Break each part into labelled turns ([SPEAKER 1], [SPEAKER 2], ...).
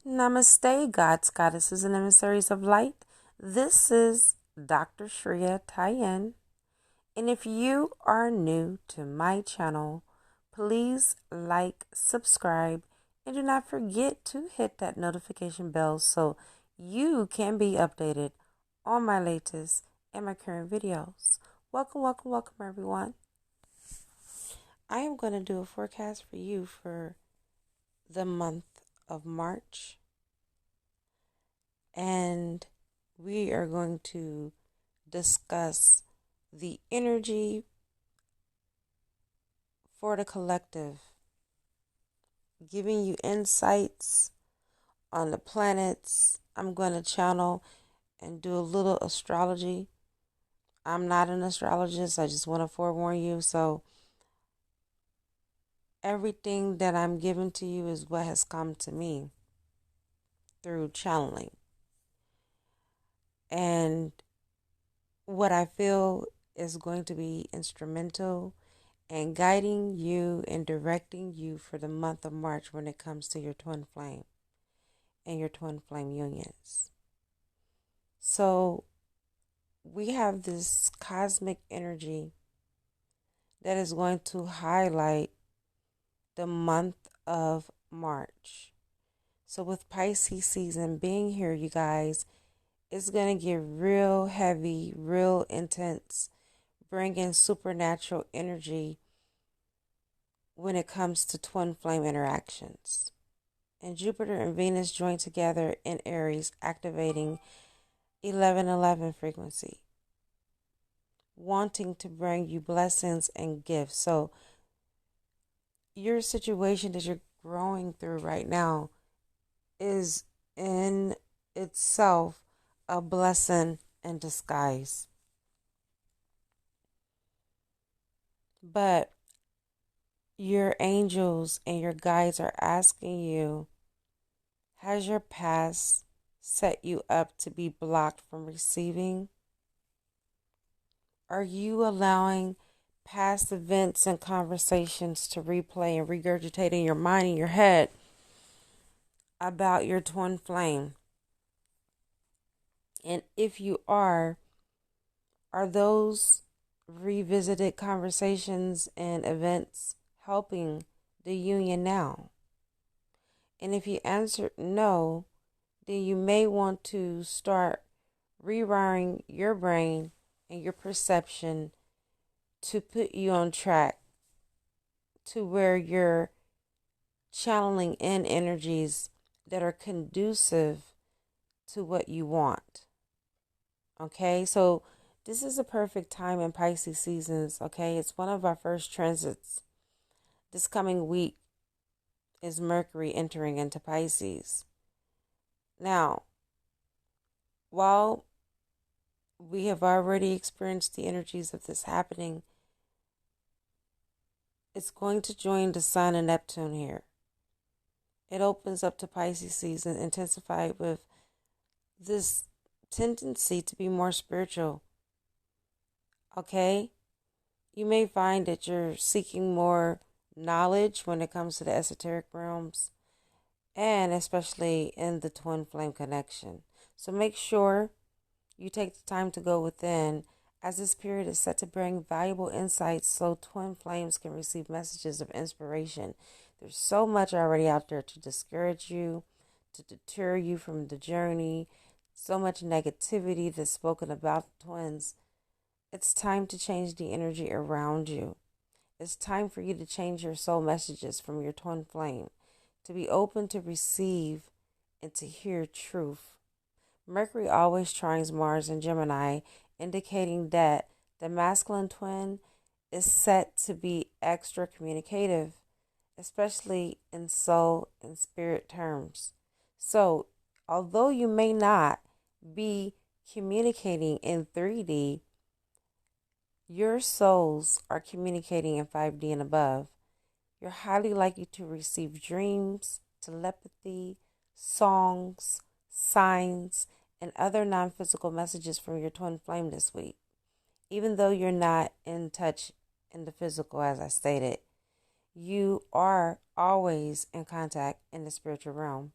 [SPEAKER 1] Namaste, gods, goddesses, and emissaries of light. This is Dr. Shreya Tyen. And if you are new to my channel, please like, subscribe, and do not forget to hit that notification bell so you can be updated on my latest and my current videos. Welcome, welcome, welcome, everyone. I am going to do a forecast for you for the month of March. And we are going to discuss the energy for the collective, giving you insights on the planets. I'm going to channel and do a little astrology. I'm not an astrologist. I just want to forewarn you. So everything that I'm giving to you is what has come to me through channeling. And what I feel is going to be instrumental and guiding you and directing you for the month of March when it comes to your twin flame and your twin flame unions. So we have this cosmic energy that is going to highlight the month of March. So with Pisces season being here, you guys, it's going to get real heavy, real intense, bringing supernatural energy when it comes to twin flame interactions. And Jupiter and Venus join together in Aries, activating 1111 frequency, wanting to bring you blessings and gifts. So your situation that you're growing through right now is in itself a blessing in disguise. But your angels and your guides are asking you, has your past set you up to be blocked from receiving? Are you allowing past events and conversations to replay and regurgitate in your mind and your head about your twin flame? And if you are those revisited conversations and events helping the union now? And if you answered no, then you may want to start rewiring your brain and your perception to put you on track to where you're channeling in energies that are conducive to what you want. Okay, so this is a perfect time in Pisces seasons. Okay, it's one of our first transits. This coming week is Mercury entering into Pisces. Now, while we have already experienced the energies of this happening, it's going to join the Sun and Neptune here. It opens up to Pisces season, intensified with this tendency to be more spiritual. Okay? You may find that you're seeking more knowledge when it comes to the esoteric realms, and especially in the twin flame connection. So make sure you take the time to go within, as this period is set to bring valuable insights so twin flames can receive messages of inspiration. There's so much already out there to discourage you, to deter you from the journey, so much negativity that's spoken about twins. It's time to change the energy around you. It's time for you to change your soul messages from your twin flame, to be open to receive and to hear truth. Mercury always trines Mars in Gemini, indicating that the masculine twin is set to be extra communicative, especially in soul and spirit terms. So, although you may not be communicating in 3D, your souls are communicating in 5D and above. You're highly likely to receive dreams, telepathy, songs, signs, and other non-physical messages from your twin flame this week. Even though you're not in touch in the physical, as I stated, you are always in contact in the spiritual realm.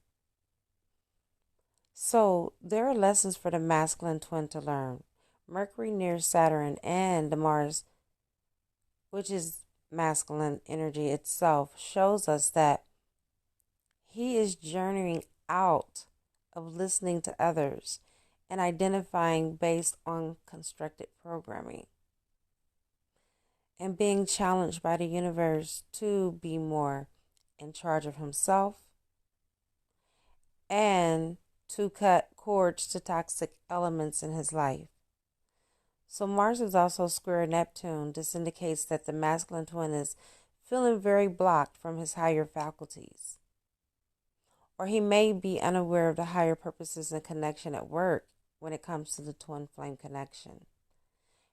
[SPEAKER 1] So there are lessons for the masculine twin to learn. Mercury near Saturn and the Mars, which is masculine energy itself, shows us that he is journeying out of listening to others and identifying based on constructed programming and being challenged by the universe to be more in charge of himself and to cut cords to toxic elements in his life. So Mars is also square Neptune. This indicates that the masculine twin is feeling very blocked from his higher faculties. Or he may be unaware of the higher purposes and connection at work when it comes to the twin flame connection.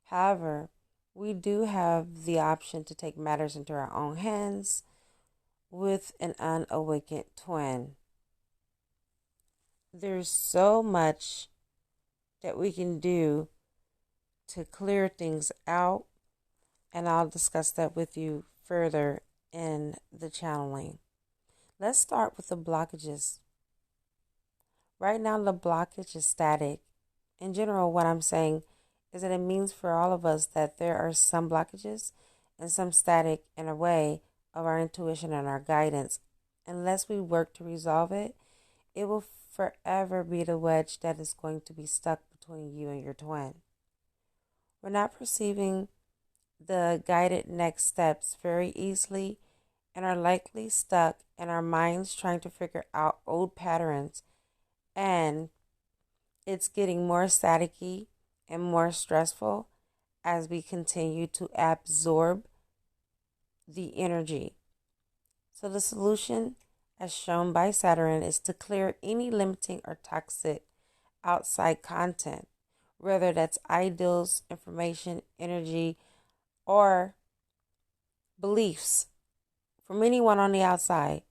[SPEAKER 1] However, we do have the option to take matters into our own hands with an unawakened twin. There's so much that we can do to clear things out, and I'll discuss that with you further in the channeling. Let's start with the blockages. Right now, the blockage is static. In general, what I'm saying is that it means for all of us that there are some blockages and some static in a way of our intuition and our guidance. Unless we work to resolve it, it will forever be the wedge that is going to be stuck between you and your twin. We're not perceiving the guided next steps very easily and are likely stuck in our minds trying to figure out old patterns, and it's getting more staticky and more stressful as we continue to absorb the energy. So the solution, as shown by Saturn, is to clear any limiting or toxic outside content, whether that's ideals, information, energy, or beliefs from anyone on the outside.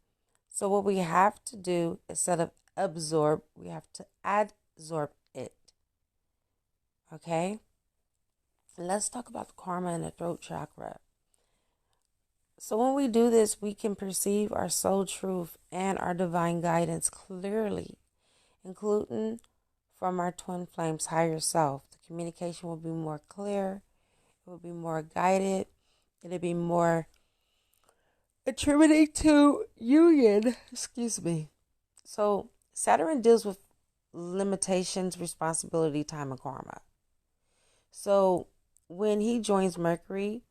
[SPEAKER 1] So what we have to do, instead of absorb, we have to adsorb it. Okay? Let's talk about the karma and the throat chakra. So when we do this, we can perceive our soul truth and our divine guidance clearly, including from our twin flame's higher self. The communication will be more clear, it will be more guided, it'll be more attributing to union. So Saturn deals with limitations, responsibility, time, and karma. So when he joins Mercury,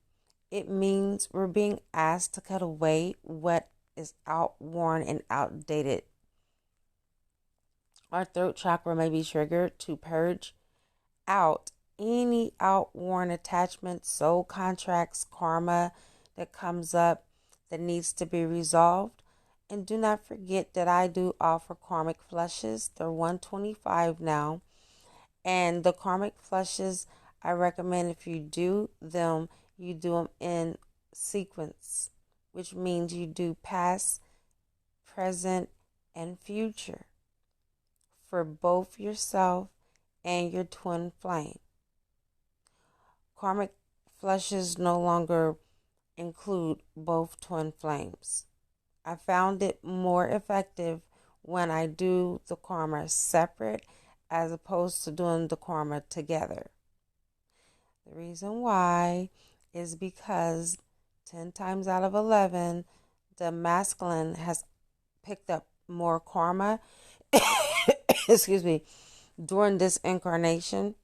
[SPEAKER 1] it means we're being asked to cut away what is outworn and outdated. Our throat chakra may be triggered to purge out any outworn attachments, soul contracts, karma that comes up that needs to be resolved. And do not forget that I do offer karmic flushes. They're $125 now. And the karmic flushes, I recommend if you do them in sequence, which means you do past, present, and future for both yourself and your twin flame. Karmic flushes no longer include both twin flames. I found it more effective when I do the karma separate as opposed to doing the karma together. The reason why is because 10 times out of 11, the masculine has picked up more karma, during this incarnation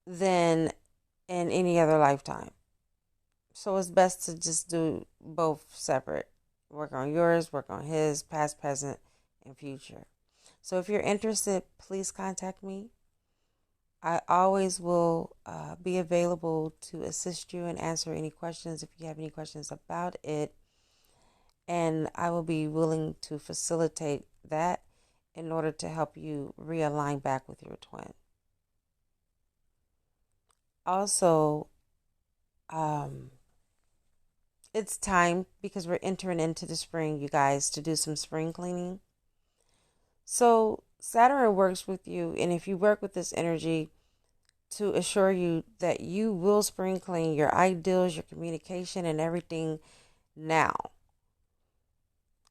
[SPEAKER 1] than in any other lifetime. So it's best to just do both separate. Work on yours, work on his, past, present, and future. So if you're interested, please contact me. I always will be available to assist you and answer any questions if you have any questions about it. And I will be willing to facilitate that in order to help you realign back with your twin. Also, it's time, because we're entering into the spring, you guys, to do some spring cleaning. So Saturn works with you, and if you work with this energy to assure you that you will spring clean your ideals, your communication, and everything now,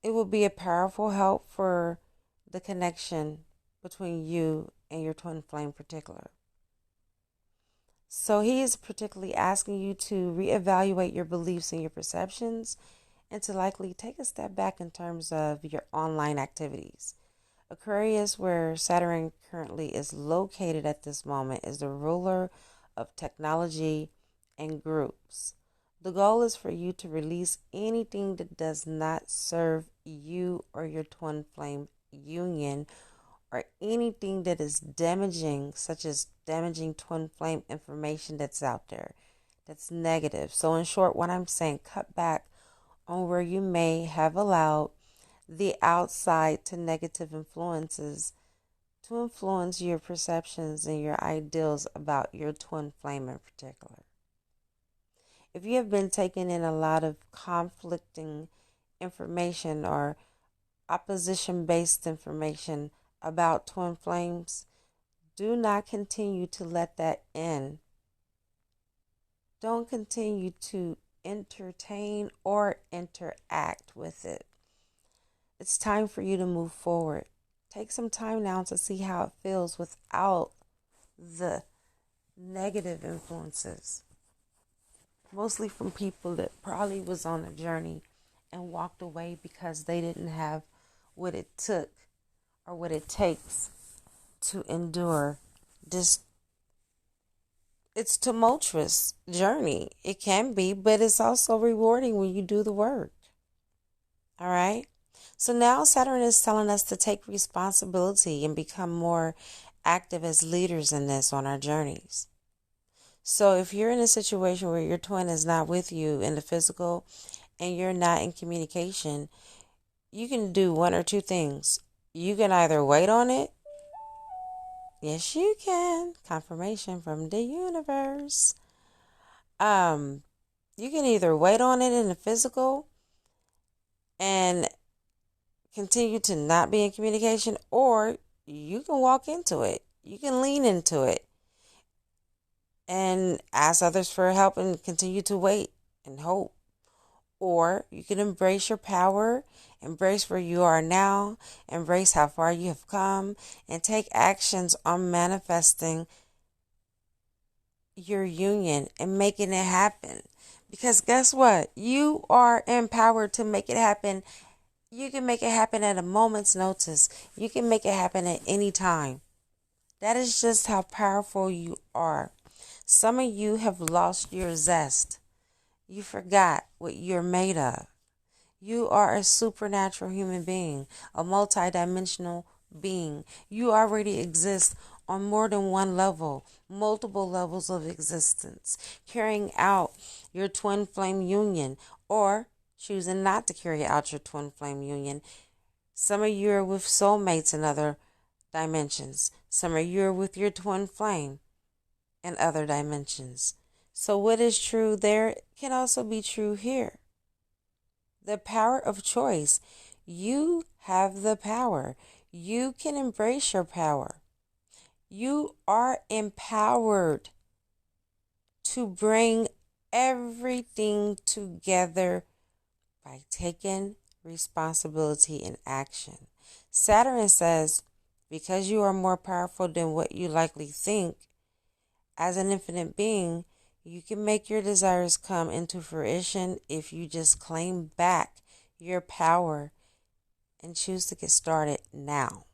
[SPEAKER 1] it will be a powerful help for the connection between you and your twin flame in particular. So he is particularly asking you to reevaluate your beliefs and your perceptions and to likely take a step back in terms of your online activities. Aquarius, where Saturn currently is located at this moment, is the ruler of technology and groups. The goal is for you to release anything that does not serve you or your twin flame union, or anything that is damaging, such as damaging twin flame information that's out there that's negative. So, in short, what I'm saying, cut back on where you may have allowed the outside to negative influences to influence your perceptions and your ideals about your twin flame in particular. If you have been taking in a lot of conflicting information or opposition based information about twin flames, do not continue to let that in. Don't continue to entertain or interact with it. It's time for you to move forward. Take some time now to see how it feels without the negative influences. Mostly from people that probably was on a journey and walked away because they didn't have what it took or what it takes to endure this. It's tumultuous journey. It can be, but it's also rewarding when you do the work. All right? So now Saturn is telling us to take responsibility and become more active as leaders in this on our journeys. So if you're in a situation where your twin is not with you in the physical and you're not in communication, you can do one or two things. You can either wait on it. Yes, you can. Confirmation from the universe. You can either wait on it in the physical and continue to not be in communication, or you can walk into it. You can lean into it and ask others for help and continue to wait and hope. Or you can embrace your power, embrace where you are now, embrace how far you have come, and take actions on manifesting your union and making it happen. Because guess what? You are empowered to make it happen. You can make it happen at a moment's notice. You can make it happen at any time. That is just how powerful you are. Some of you have lost your zest. You forgot what you're made of. You are a supernatural human being, a multidimensional being. You already exist on more than one level, multiple levels of existence, carrying out your twin flame union or choosing not to carry out your twin flame union. Some of you are with soulmates in other dimensions. Some of you are with your twin flame in other dimensions. So what is true there can also be true here. The power of choice. You have the power. You can embrace your power. You are empowered to bring everything together by taking responsibility and action. Saturn says, because you are more powerful than what you likely think, as an infinite being, you can make your desires come into fruition if you just claim back your power and choose to get started now.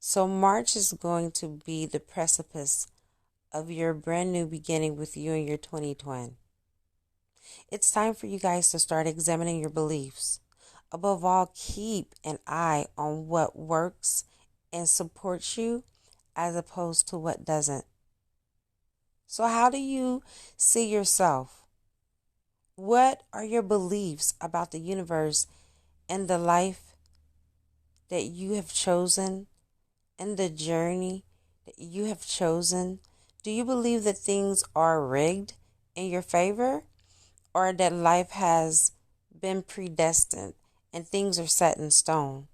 [SPEAKER 1] So March is going to be the precipice of your brand new beginning with you and your 2020. It's time for you guys to start examining your beliefs. Above all, keep an eye on what works and supports you as opposed to what doesn't. So how do you see yourself? What are your beliefs about the universe and the life that you have chosen and the journey that you have chosen? Do you believe that things are rigged in your favor, or that life has been predestined and things are set in stone?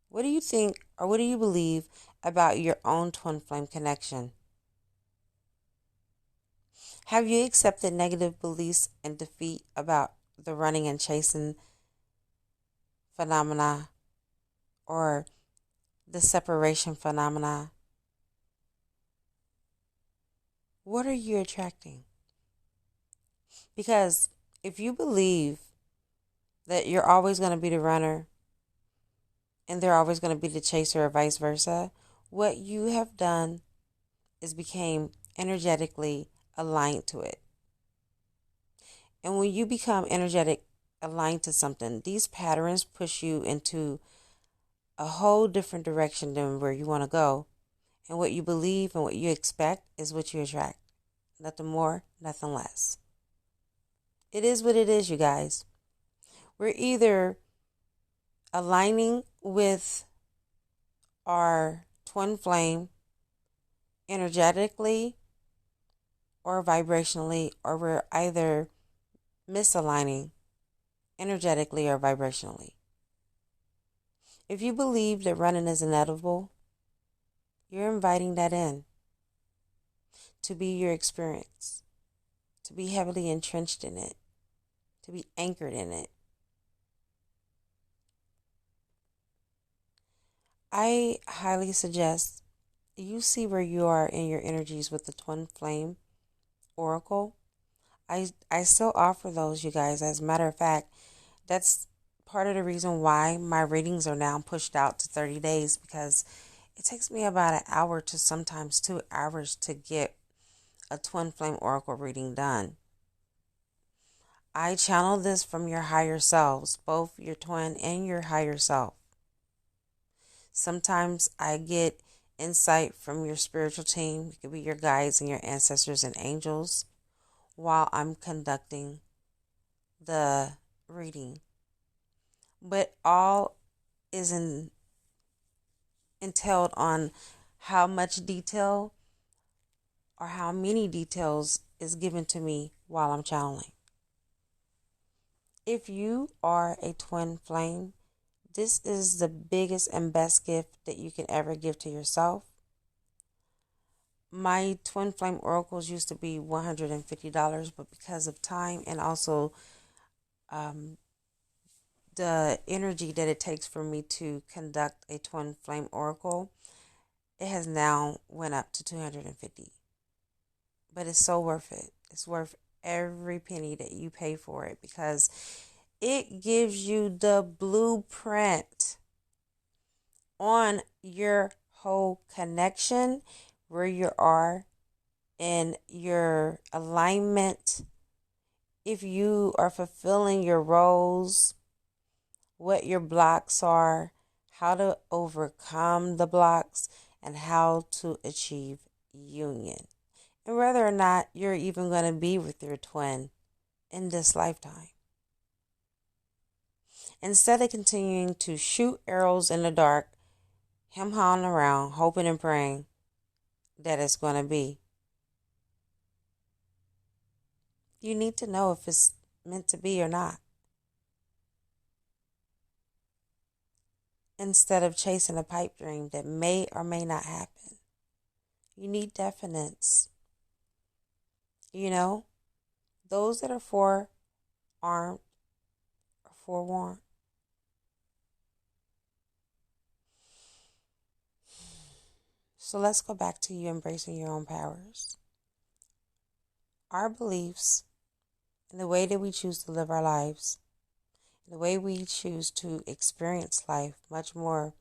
[SPEAKER 1] What do you think, or what do you believe about your own twin flame connection? Have you accepted negative beliefs and defeat about the running and chasing phenomena, or the separation phenomena, what are you attracting? Because if you believe that you're always going to be the runner and they're always going to be the chaser or vice versa, what you have done is became energetically aligned to it. And when you become energetic aligned to something, these patterns push you into a whole different direction than where you want to go. And what you believe and what you expect is what you attract. Nothing more, nothing less. It is what it is, you guys. We're either aligning with our twin flame energetically or vibrationally, or we're either misaligning energetically or vibrationally. If you believe that running is inevitable, you're inviting that in to be your experience, to be heavily entrenched in it, to be anchored in it. I highly suggest you see where you are in your energies with the twin flame oracle. I still offer those, you guys. As a matter of fact, that's part of the reason why my readings are now pushed out to 30 days, because it takes me about an hour to sometimes 2 hours to get a twin flame oracle reading done. I channel this from your higher selves, both your twin and your higher self. Sometimes I get insight from your spiritual team. It could be your guides and your ancestors and angels while I'm conducting the reading. But all is entailed on how much detail or how many details is given to me while I'm channeling. If you are a twin flame, this is the biggest and best gift that you can ever give to yourself. My twin flame oracles used to be $150, but because of time and also the energy that it takes for me to conduct a twin flame oracle, it has now went up to $250. But it's so worth it. It's worth every penny that you pay for it, because it gives you the blueprint on your whole connection, where you are in your alignment, if you are fulfilling your roles, what your blocks are, how to overcome the blocks, and how to achieve union. And whether or not you're even going to be with your twin in this lifetime. Instead of continuing to shoot arrows in the dark, hem-hawing around, hoping and praying that it's going to be, you need to know if it's meant to be or not. Instead of chasing a pipe dream that may or may not happen. You need definites. You know, those that are forearmed are forewarned. So let's go back to you embracing your own powers. Our beliefs and the way that we choose to live our lives, the way we choose to experience life much more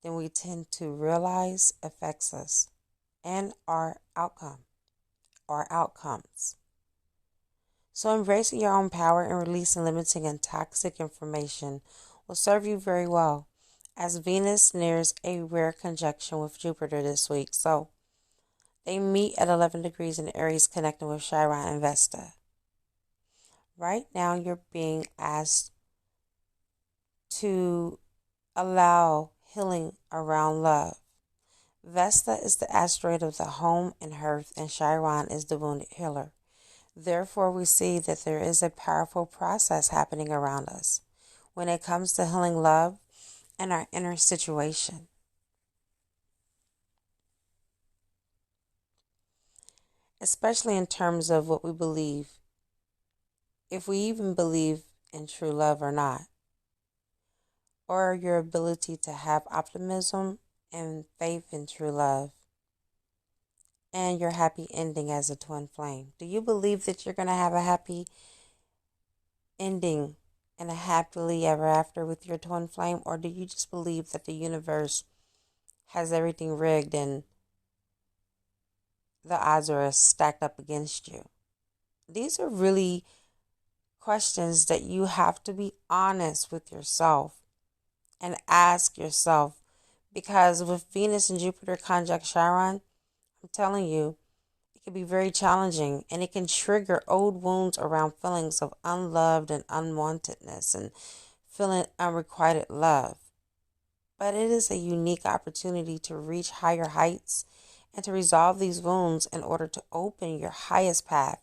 [SPEAKER 1] than we tend to realize, affects us and our outcomes. So embracing your own power and releasing limiting and toxic information will serve you very well, as Venus nears a rare conjunction with Jupiter this week. So they meet at 11 degrees in Aries, connecting with Chiron and Vesta. Right now you're being asked to allow healing around love. Vesta is the asteroid of the home and hearth, and Chiron is the wounded healer. Therefore, we see that there is a powerful process happening around us when it comes to healing love and our inner situation. Especially in terms of what we believe, if we even believe in true love or not, or your ability to have optimism and faith in true love, and your happy ending as a twin flame. Do you believe that you're going to have a happy ending and a happily ever after with your twin flame? Or do you just believe that the universe has everything rigged and the odds are stacked up against you? These are really questions that you have to be honest with yourself and ask yourself, because with Venus and Jupiter conjunct Chiron, I'm telling you, it can be very challenging, and it can trigger old wounds around feelings of unloved and unwantedness and feeling unrequited love. But it is a unique opportunity to reach higher heights and to resolve these wounds in order to open your highest path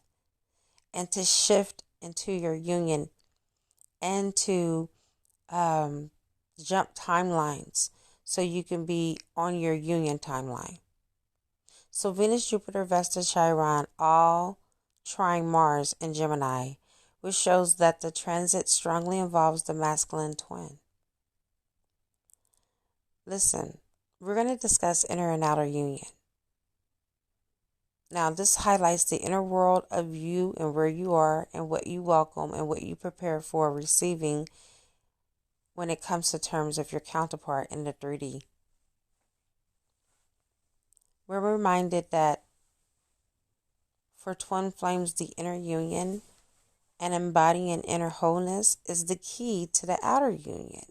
[SPEAKER 1] and to shift into your union and to jump timelines so you can be on your union timeline. So Venus, Jupiter, Vesta, Chiron, all trying Mars in Gemini, which shows that the transit strongly involves the masculine twin. Listen, we're going to discuss inner and outer union. Now, this highlights the inner world of you and where you are and what you welcome and what you prepare for receiving when it comes to terms of your counterpart in the 3D. We're reminded that for twin flames, the inner union and embodying inner wholeness is the key to the outer union.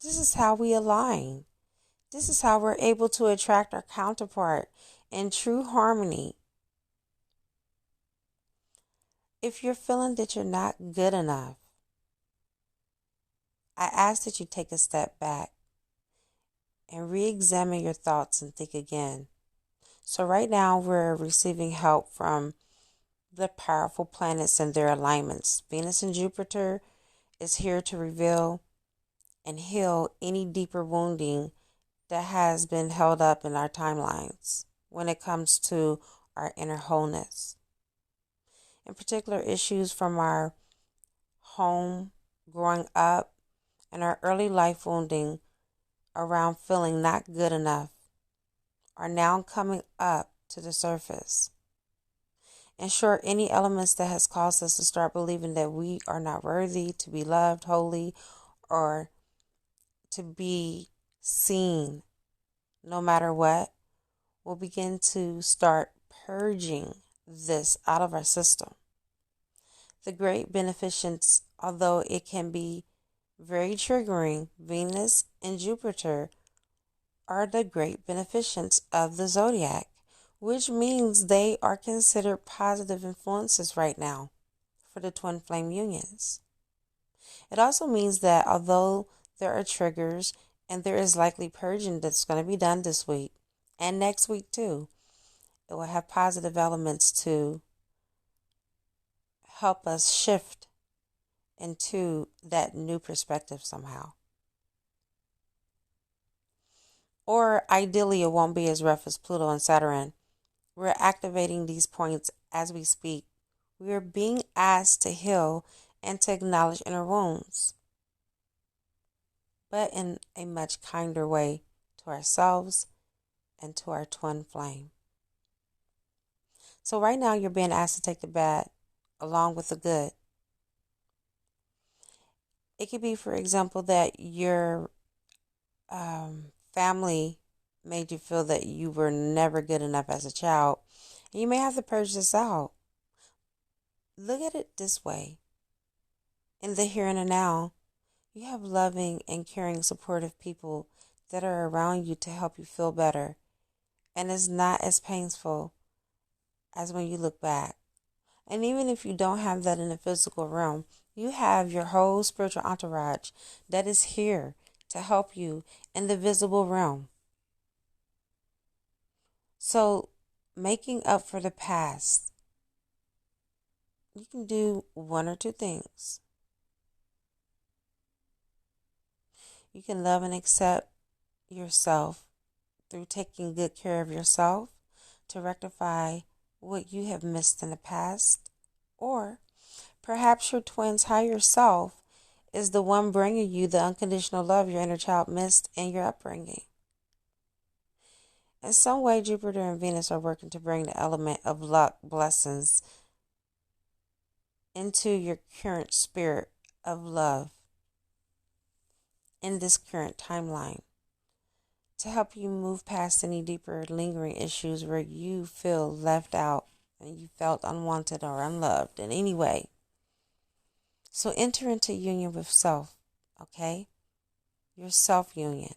[SPEAKER 1] This is how we align. This is how we're able to attract our counterpart in true harmony. If you're feeling that you're not good enough, I ask that you take a step back and re-examine your thoughts and think again. So right now we're receiving help from the powerful planets and their alignments. Venus and Jupiter is here to reveal and heal any deeper wounding that has been held up in our timelines when it comes to our inner wholeness. In particular, issues from our home, growing up, and our early life wounding around feeling not good enough are now coming up to the surface. In short, any elements that has caused us to start believing that we are not worthy to be loved, holy, or to be seen no matter what, will begin to start purging this out of our system. The great beneficence, although it can be very triggering, Venus and Jupiter are the great beneficence of the zodiac, which means they are considered positive influences right now for the twin flame unions. It also means that although there are triggers and there is likely purging that's going to be done this week and next week too, it will have positive elements to help us shift into that new perspective somehow. Or ideally, it won't be as rough as Pluto and Saturn. We're activating these points as we speak. We are being asked to heal and to acknowledge inner wounds, but in a much kinder way to ourselves and to our twin flame. So right now, you're being asked to take the bad along with the good. It could be, for example, that your family made you feel that you were never good enough as a child. And you may have to purge this out. Look at it this way. In the here and the now, you have loving and caring, supportive people that are around you to help you feel better. And it's not as painful as when you look back. And even if you don't have that in the physical realm, you have your whole spiritual entourage that is here to help you in the visible realm. So, making up for the past, you can do one or two things. You can love and accept yourself through taking good care of yourself to rectify what you have missed in the past. Or perhaps your twin's higher self is the one bringing you the unconditional love your inner child missed in your upbringing. In some way, Jupiter and Venus are working to bring the element of luck, blessings, into your current spirit of love in this current timeline, to help you move past any deeper lingering issues where you feel left out and you felt unwanted or unloved in any way. So enter into union with self, okay? Your self-union.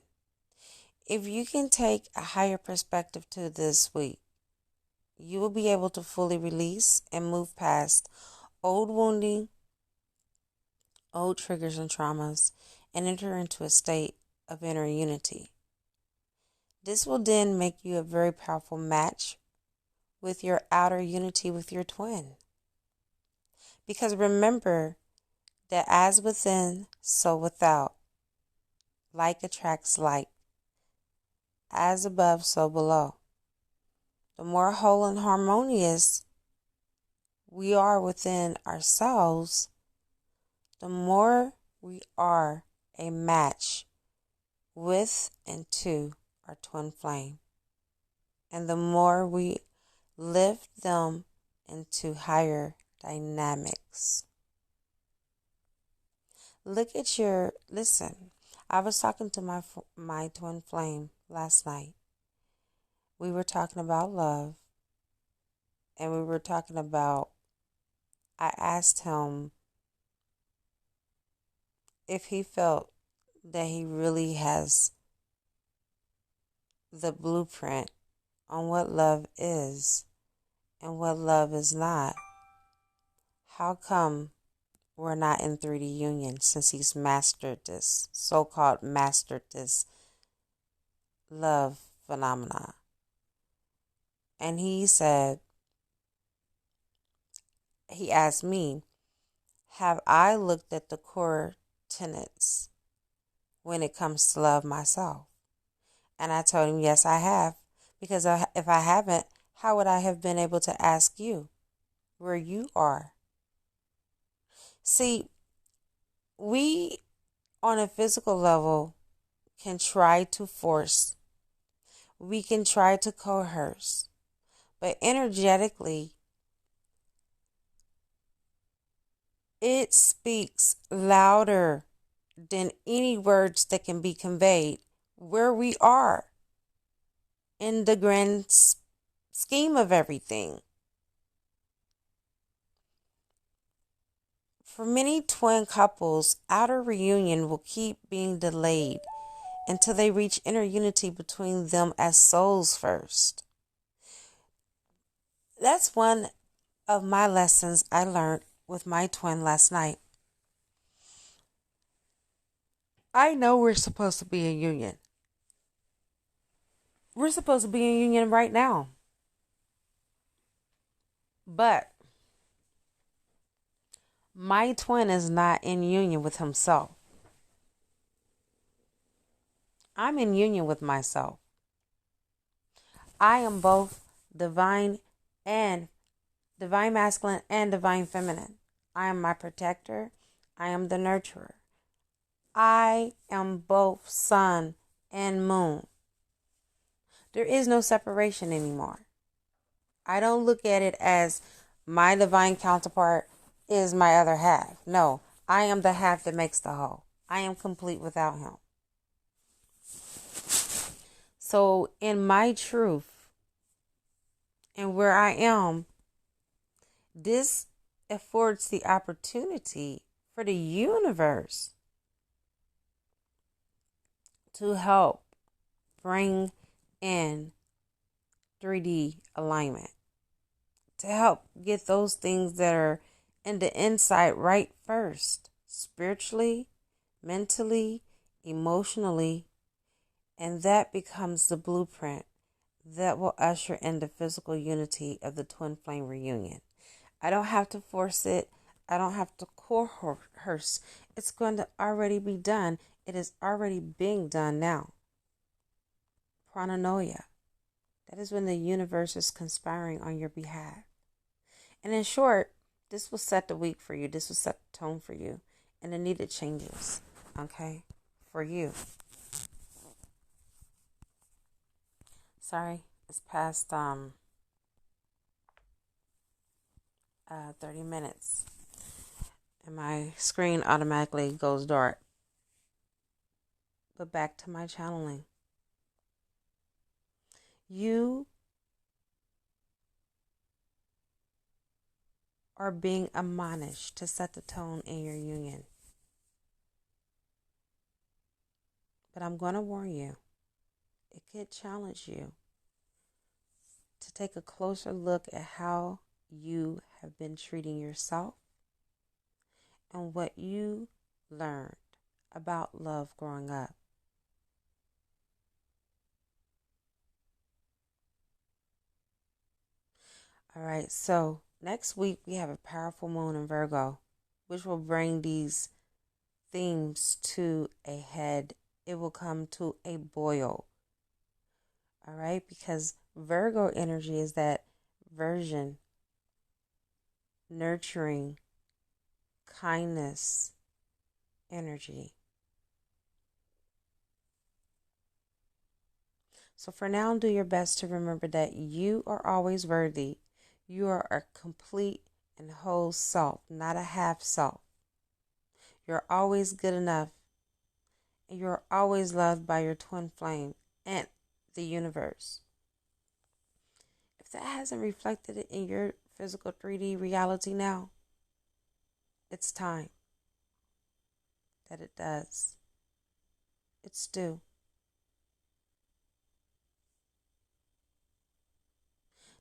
[SPEAKER 1] If you can take a higher perspective to this week, you will be able to fully release and move past old wounding, old triggers and traumas, and enter into a state of inner unity. This will then make you a very powerful match with your outer unity with your twin. Because remember that as within, so without. Like attracts like. As above, so below. The more whole and harmonious we are within ourselves, the more we are a match with and to our twin flame. And the more we lift them into higher dynamics. Listen, I was talking to my twin flame last night. We were talking about love, and we were talking about, I asked him if he felt that he really has the blueprint on what love is and what love is not. How come we're not in 3D union since he's so-called mastered this love phenomena? And he asked me, have I looked at the core tenets when it comes to love myself? And I told him, yes, I have. Because if I haven't, how would I have been able to ask you where you are? See, we on a physical level can try to force. We can try to coerce. But energetically, it speaks louder than any words that can be conveyed where we are in the grand scheme of everything. For many twin couples, outer reunion will keep being delayed until they reach inner unity between them as souls first. That's one of my lessons I learned with my twin last night. I know we're supposed to be in union. We're supposed to be in union right now. But my twin is not in union with himself. I'm in union with myself. I am both divine masculine and divine feminine. I am my protector. I am the nurturer. I am both sun and moon. There is no separation anymore. I don't look at it as my divine counterpart is my other half. No, I am the half that makes the whole. I am complete without him. So in my truth and where I am, this affords the opportunity for the universe to help bring in 3D alignment, to help get those things that are in the inside right first, spiritually, mentally, emotionally, and that becomes the blueprint that will usher in the physical unity of the twin flame reunion. I don't have to force it. I don't have to coerce. It's going to already be done. It is already being done now. Pronoia. That is when the universe is conspiring on your behalf. And in short, this will set the week for you. This will set the tone for you. and the needed changes, okay, for you. Sorry, it's past 30 minutes, and my screen automatically goes dark. But back to my channeling. You are being admonished to set the tone in your union. But I'm going to warn you, it could challenge you to take a closer look at how you have been treating yourself and what you learned about love growing up. All right, so next week we have a powerful moon in Virgo, which will bring these themes to a head. It will come to a boil. All right, because Virgo energy is that virgin, nurturing, kindness energy. So for now, do your best to remember that you are always worthy. You are a complete and whole self, not a half self. You're always good enough. And you're always loved by your twin flame and the universe. If that hasn't reflected in your physical 3D reality now, it's time that it does. It's due.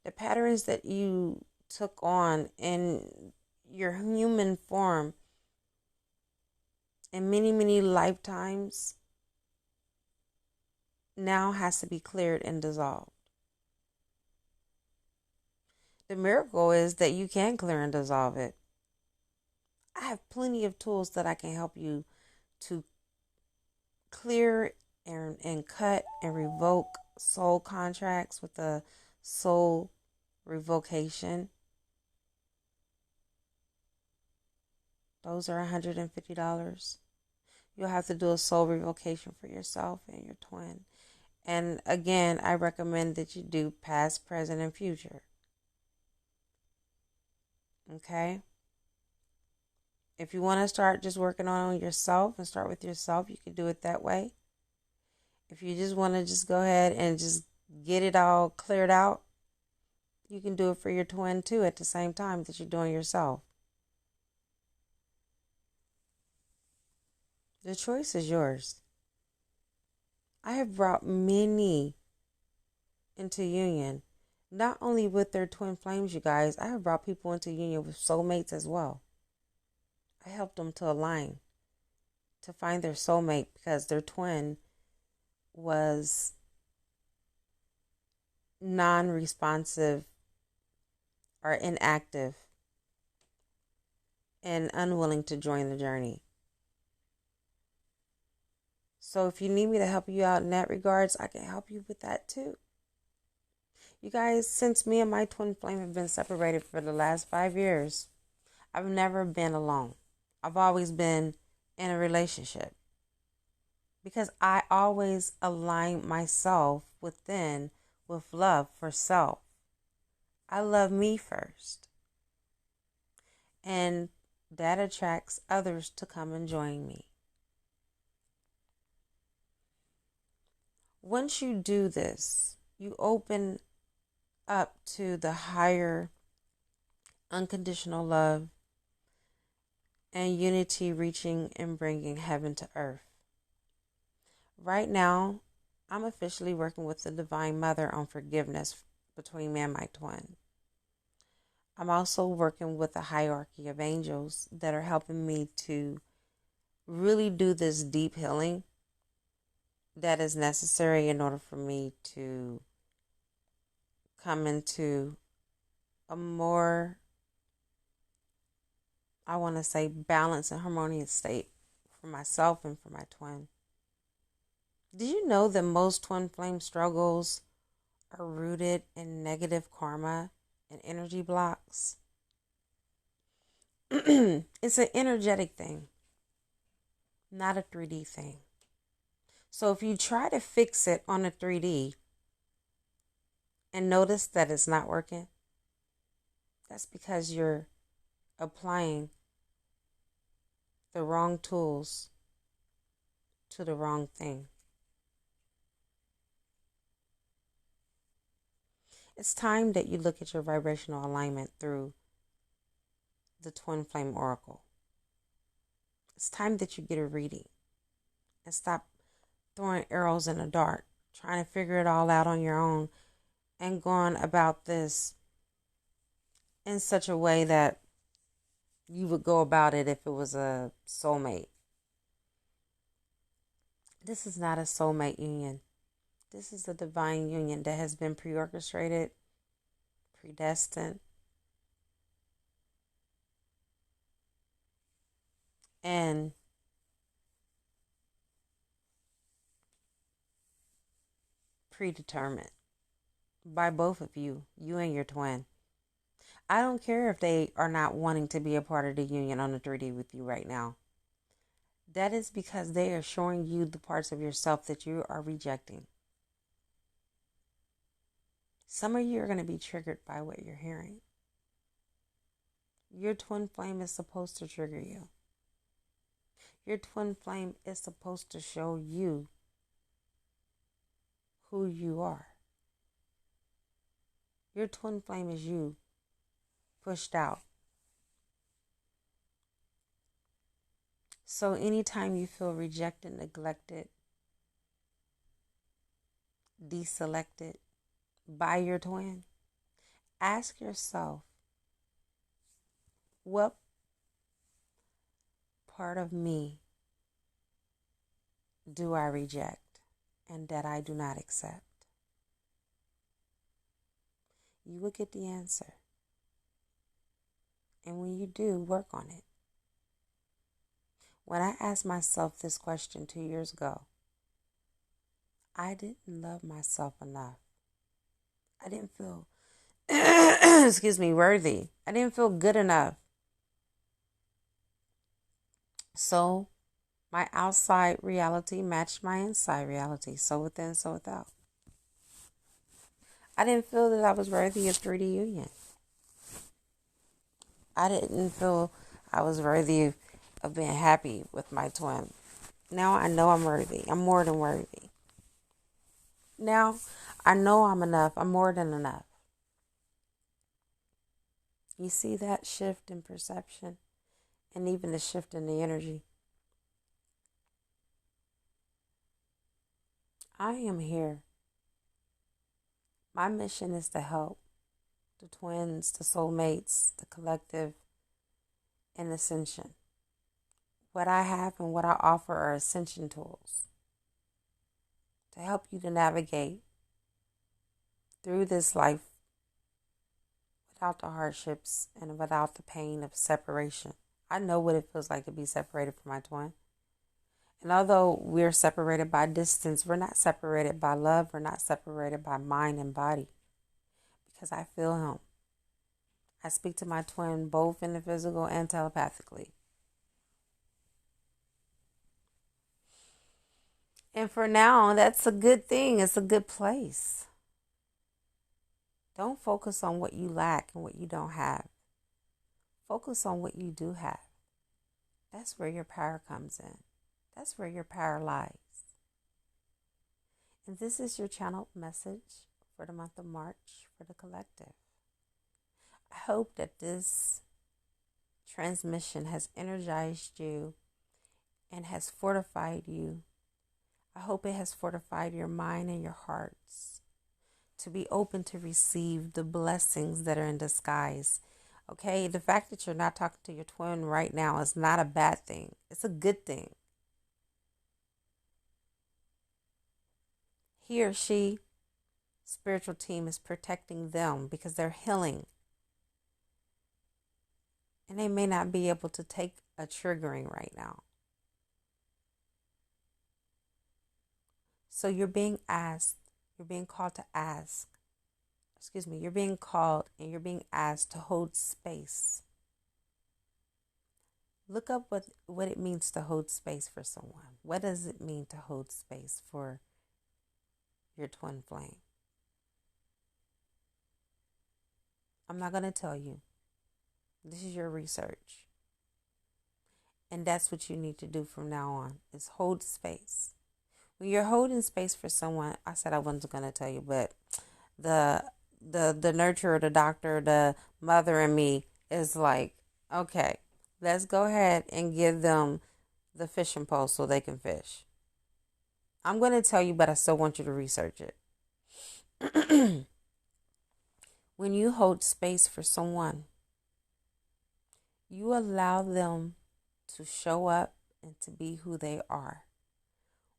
[SPEAKER 1] The patterns that you took on in your human form in many, many lifetimes now has to be cleared and dissolved. The miracle is that you can clear and dissolve it. I have plenty of tools that I can help you to clear and cut and revoke soul contracts with a soul revocation. Those are $150. You'll have to do a soul revocation for yourself and your twin. And again, I recommend that you do past, present, and future. Okay? If you want to start just working on yourself and start with yourself, you can do it that way. If you just want to just go ahead and just get it all cleared out, you can do it for your twin too at the same time that you're doing yourself. The choice is yours. I have brought many into union, not only with their twin flames, you guys. I have brought people into union with soulmates as well. I helped them to align, to find their soulmate because their twin was non-responsive or inactive and unwilling to join the journey. So if you need me to help you out in that regards, I can help you with that too. You guys, since me and my twin flame have been separated for the last 5 years, I've never been alone. I've always been in a relationship because I always align myself within with love for self. I love me first. And that attracts others to come and join me. Once you do this, you open up to the higher unconditional love and unity, reaching and bringing heaven to earth. Right now, I'm officially working with the Divine Mother on forgiveness between me and my twin. I'm also working with a hierarchy of angels that are helping me to really do this deep healing that is necessary in order for me to come into a more, I want to say, balanced and harmonious state for myself and for my twin. Did you know that most twin flame struggles are rooted in negative karma and energy blocks? It's an energetic thing. not a 3D thing. So if you try to fix it on a 3D and notice that it's not working, that's because you're applying the wrong tools to the wrong thing. It's time that you look at your vibrational alignment through the Twin Flame Oracle. It's time that you get a reading and stop throwing arrows in the dark, trying to figure it all out on your own and going about this in such a way that you would go about it if it was a soulmate. This is not a soulmate union. This is a divine union that has been pre-orchestrated, predestined, and predetermined by both of you, you and your twin. I don't care if they are not wanting to be a part of the union on the 3D with you right now. That is because they are showing you the parts of yourself that you are rejecting. Some of you are going to be triggered by what you're hearing. Your twin flame is supposed to trigger you. Your twin flame is supposed to show you who you are. Your twin flame is you pushed out. So anytime you feel rejected, neglected, deselected by your twin, ask yourself, what part of me do I reject and that I do not accept? You will get the answer. And when you do, work on it. When I asked myself this question 2 years ago, I didn't love myself enough. I didn't feel, worthy. I didn't feel good enough. So my outside reality matched my inside reality. So within, so without. I didn't feel that I was worthy of 3D union. I didn't feel I was worthy of being happy with my twin. Now I know I'm worthy. I'm more than worthy. Now I know I'm enough. I'm more than enough. You see that shift in perception and even the shift in the energy. I am here. My mission is to help the twins, the soulmates, the collective, and ascension. What I have and what I offer are ascension tools to help you to navigate through this life without the hardships and without the pain of separation. I know what it feels like to be separated from my twin. And although we're separated by distance, we're not separated by love. We're not separated by mind and body. Because I feel him. I speak to my twin both in the physical and telepathically. And for now, that's a good thing. It's a good place. Don't focus on what you lack and what you don't have. Focus on what you do have. That's where your power comes in. That's where your power lies. And this is your channeled message for the month of March for the collective. I hope that this transmission has energized you and has fortified you. I hope it has fortified your mind and your hearts to be open to receive the blessings that are in disguise. Okay, the fact that you're not talking to your twin right now is not a bad thing. It's a good thing. He or she, spiritual team, is protecting them because they're healing. And they may not be able to take a triggering right now. So you're being asked, you're being called to ask. You're being called and you're being asked to hold space. Look up what it means to hold space for someone. What does it mean to hold space for your twin flame? I'm not going to tell you. This is your research. And that's what you need to do from now on, is hold space. When you're holding space for someone, I said I wasn't going to tell you, but the nurturer, the doctor, the mother in me is like, okay, let's go ahead and give them the fishing pole so they can fish. I'm going to tell you, but I still want you to research it. When you hold space for someone, you allow them to show up and to be who they are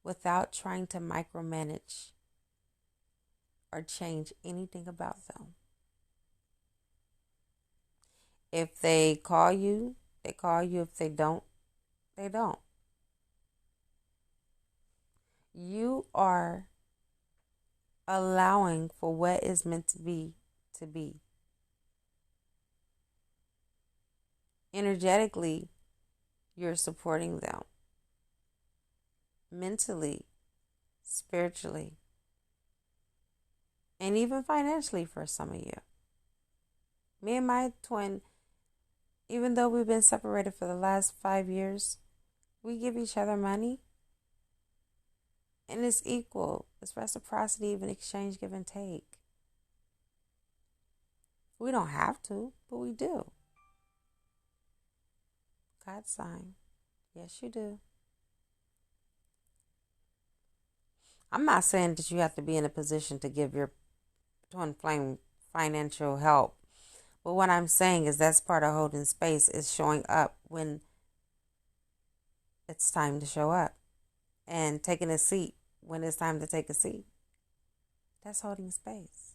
[SPEAKER 1] without trying to micromanage or change anything about them. If they call you, they call you. If they don't, they don't. You are allowing for what is meant to be to be. Energetically, you're supporting them. Mentally, spiritually, and even financially for some of you. Me and my twin, even though we've been separated for the last 5 years, we give each other money. And it's equal. It's reciprocity, even exchange, give and take. We don't have to, but we do. God's sign. Yes, you do. I'm not saying that you have to be in a position to give your twin flame financial help. But what I'm saying is that's part of holding space, is showing up when it's time to show up. And taking a seat when it's time to take a seat. That's holding space.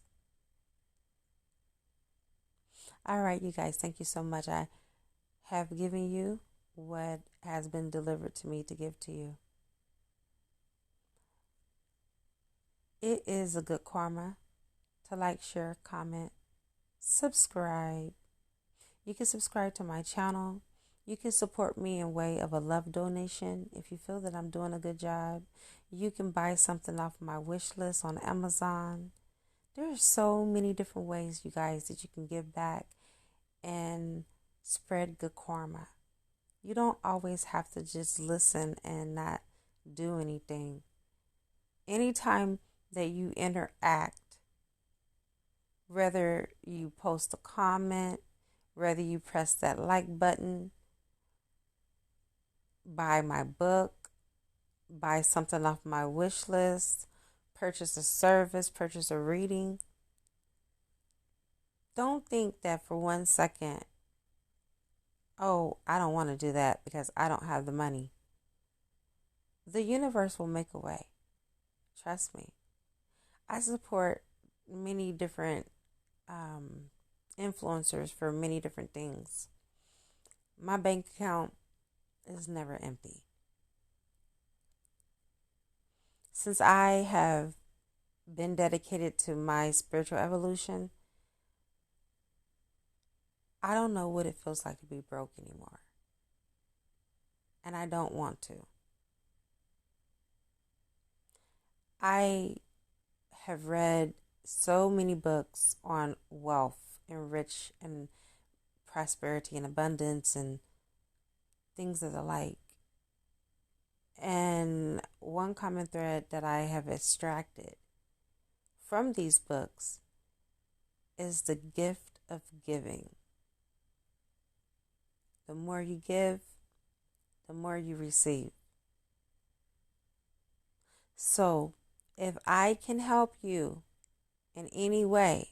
[SPEAKER 1] All right, you guys, thank you so much. I have given you what has been delivered to me to give to you. It is a good karma to like, share, comment, subscribe. You can subscribe to my channel. You can support me in way of a love donation if you feel that I'm doing a good job. You can buy something off my wish list on Amazon. There are so many different ways, you guys, that you can give back and spread good karma. You don't always have to just listen and not do anything. Anytime that you interact, whether you post a comment, whether you press that like button, buy my book, buy something off my wish list, purchase a service, purchase a reading, don't think that for 1 second, oh, I don't want to do that because I don't have the money. The universe will make a way. Trust me. I support many different influencers for many different things. My bank account is never empty. Since I have been dedicated to my spiritual evolution, I don't know what it feels like to be broke anymore. And I don't want to. I have read so many books on wealth and rich and prosperity and abundance and things of the like. And one common thread that I have extracted from these books is the gift of giving. The more you give, the more you receive. So, if I can help you in any way,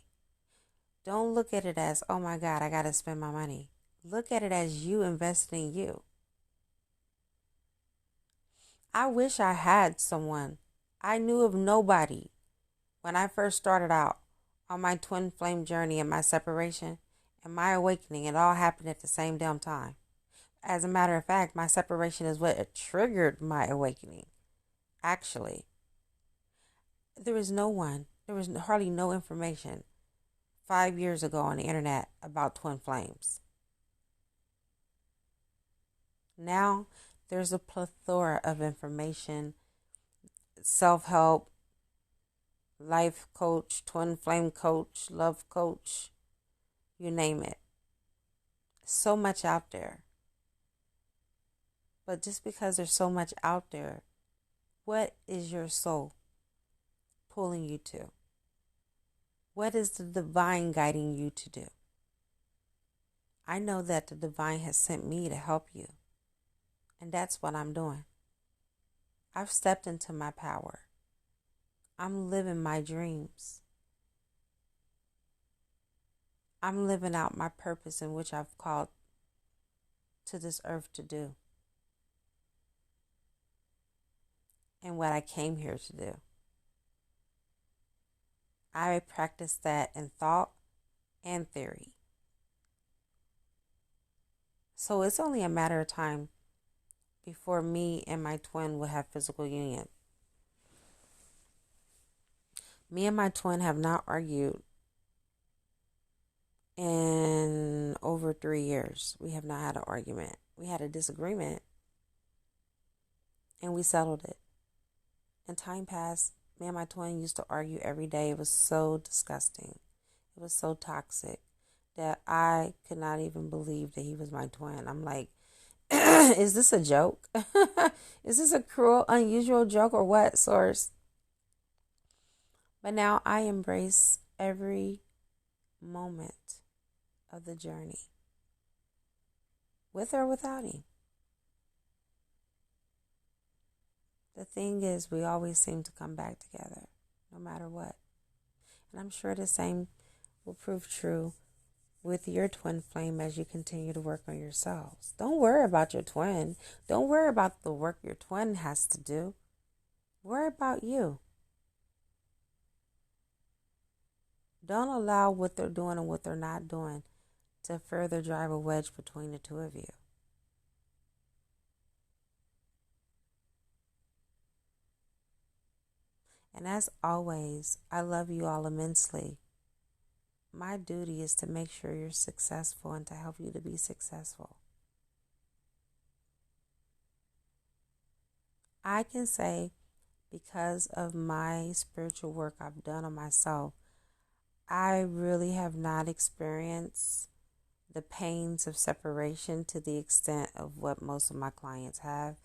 [SPEAKER 1] don't look at it as, oh my God, I got to spend my money. Look at it as you investing in you. I wish I had someone. I knew of nobody when I first started out on my twin flame journey and my separation and my awakening. It all happened at the same damn time. As a matter of fact, my separation is what triggered my awakening. Actually, there was no one, there was hardly no information 5 years ago on the internet about twin flames. Now there's a plethora of information, self-help, life coach, twin flame coach, love coach, you name it. So much out there. But just because there's so much out there, what is your soul pulling you to? What is the divine guiding you to do? I know that the divine has sent me to help you. And that's what I'm doing. I've stepped into my power. I'm living my dreams. I'm living out my purpose in which I've called to this earth to do. And what I came here to do. I practice that in thought and theory. So it's only a matter of time before me and my twin will have physical union. Me and my twin have not argued in over 3 years. We have not had an argument. We had a disagreement and we settled it. And time passed. Me and my twin used to argue every day. It was so disgusting. It was so toxic that I could not even believe that he was my twin. I'm like, is this a joke? Is this a cruel, unusual joke or what, source? But now I embrace every moment of the journey, with or without him. The thing is, we always seem to come back together, no matter what. And I'm sure the same will prove true with your twin flame as you continue to work on yourselves. Don't worry about your twin. Don't worry about the work your twin has to do. Worry about you. Don't allow what they're doing and what they're not doing to further drive a wedge between the two of you. And as always, I love you all immensely. My duty is to make sure you're successful and to help you to be successful. I can say, because of my spiritual work I've done on myself, I really have not experienced the pains of separation to the extent of what most of my clients have,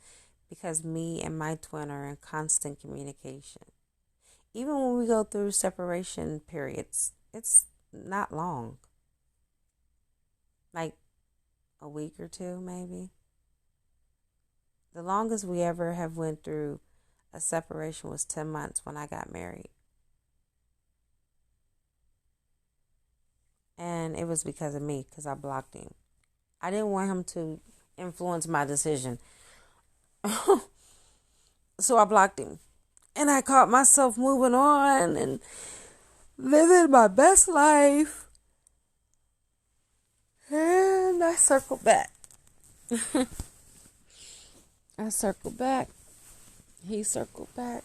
[SPEAKER 1] because me and my twin are in constant communication. Even when we go through separation periods, it's not long. Like a week or two, maybe. The longest we ever have went through a separation was 10 months when I got married. And it was because of me, because I blocked him. I didn't want him to influence my decision. So I blocked him. And I caught myself moving on and living my best life. And I circled back. I circled back. He circled back.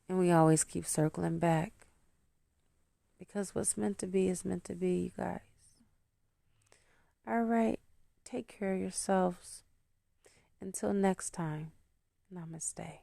[SPEAKER 1] And we always keep circling back. Because what's meant to be is meant to be, you guys. All right. Take care of yourselves. Until next time. Namaste.